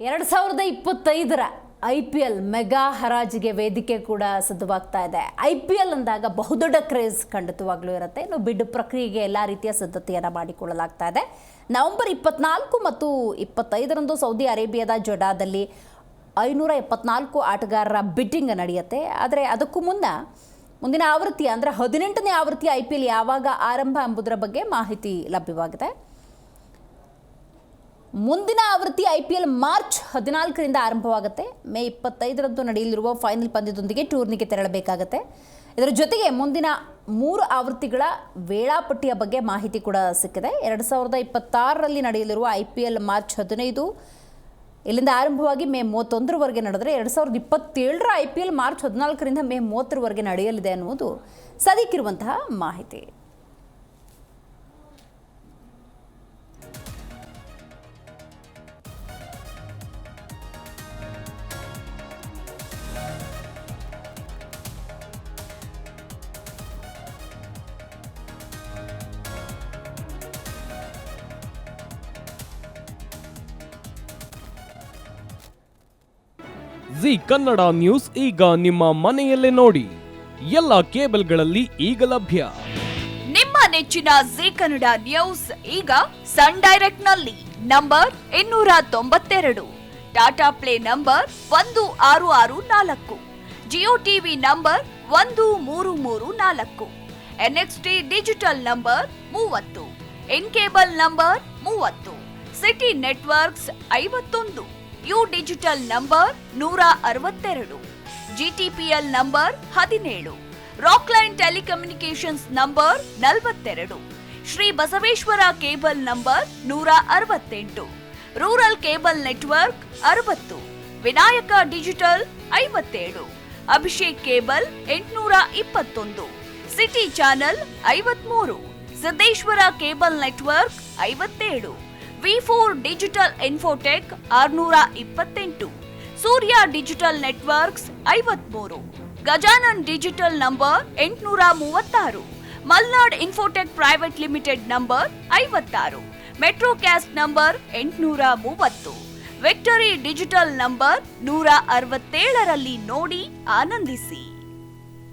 2025ರ IPL mega ಹರಾಜಿಗೆ ವೇದಿಕೆ ಕೂಡ ಸಿದ್ಧವಾಗ್ತಾ ಇದೆ. IPL ಅಂದಾಗ ಬಹುದೊಡ್ಡ ಕ್ರೇಜ್ ಖಂಡಿತವಾಗ್ಲೂ ಇರುತ್ತೆ. ಇನ್ನು ಬಿಡ್ ಪ್ರಕ್ರಿಯೆಗೆ ಎಲ್ಲ ರೀತಿಯ ಸಿದ್ಧತೆಯನ್ನು ಮಾಡಿಕೊಳ್ಳಲಾಗ್ತಾ ಇದೆ. ನವೆಂಬರ್ 24 ಮತ್ತು 25ರಂದು ಸೌದಿ ಅರೇಬಿಯಾದ ಜೊಡಾದಲ್ಲಿ 574 ಆಟಗಾರರ ಬಿಡ್ಡಿಂಗ್ ನಡೆಯುತ್ತೆ. ಆದರೆ ಅದಕ್ಕೂ ಮುಂದಿನ ಆವೃತ್ತಿ ಅಂದರೆ 18ನೇ ಆವೃತ್ತಿ IPL ಯಾವಾಗ ಆರಂಭ ಎಂಬುದರ ಬಗ್ಗೆ ಮಾಹಿತಿ ಲಭ್ಯವಾಗಿದೆ. ಮುಂದಿನ ಆವೃತ್ತಿ IPL ಮಾರ್ಚ್ 14ರಿಂದ ಆರಂಭವಾಗುತ್ತೆ. ಮೇ 25ರಂದು ನಡೆಯಲಿರುವ ಫೈನಲ್ ಪಂದ್ಯದೊಂದಿಗೆ ಟೂರ್ನಿಗೆ ತೆರಳಬೇಕಾಗುತ್ತೆ. ಇದರ ಜೊತೆಗೆ ಮುಂದಿನ 3 ಆವೃತ್ತಿಗಳ ವೇಳಾಪಟ್ಟಿಯ ಬಗ್ಗೆ ಮಾಹಿತಿ ಕೂಡ ಸಿಕ್ಕಿದೆ. 2026ರಲ್ಲಿ ನಡೆಯಲಿರುವ IPL ಮಾರ್ಚ್ 15 ಇಲ್ಲಿಂದ ಆರಂಭವಾಗಿ ಮೇ 31ರವರೆಗೆ ನಡೆದರೆ 2027ರ IPL ಮಾರ್ಚ್ 14ರಿಂದ ಮೇ 30ರವರೆಗೆ ನಡೆಯಲಿದೆ ಅನ್ನುವುದು ಸದ್ಯಕ್ಕಿರುವಂತಹ ಮಾಹಿತಿ. ಜಿ ಕನ್ನಡ ನ್ಯೂಸ್ ಈಗ ನಿಮ್ಮ ಮನೆಯಲ್ಲೇ ನೋಡಿ. ಎಲ್ಲ ಕೇಬಲ್ಗಳಲ್ಲಿ ಈಗ ಲಭ್ಯ. ನಿಮ್ಮ ನೆಚ್ಚಿನ ಜಿ ಕನ್ನಡ ನ್ಯೂಸ್ ಈಗ ಸನ್ ಡೈರೆಕ್ಟ್ ನಲ್ಲಿ number 292, Tata play number 1664, Jio TV number 1334, NXT digital number 30, in cable number 30, city networks 51, U digital number 162, GTPL number 17, Rockline telecommunications number 42, Shri Basaveshwara cable number 168, rural cable network 60, Vinayaka digital 57, Abhishek cable 821, city channel 53, Siddeshwara cable network 57, V4 digital Infotech 628, Surya digital networks 53, Gajanan digital number 836, Malnad infotech private limited number 56, metrocast number 830, victory digital number 167ರಲ್ಲಿ ನೋಡಿ ಆನಂದಿಸಿ.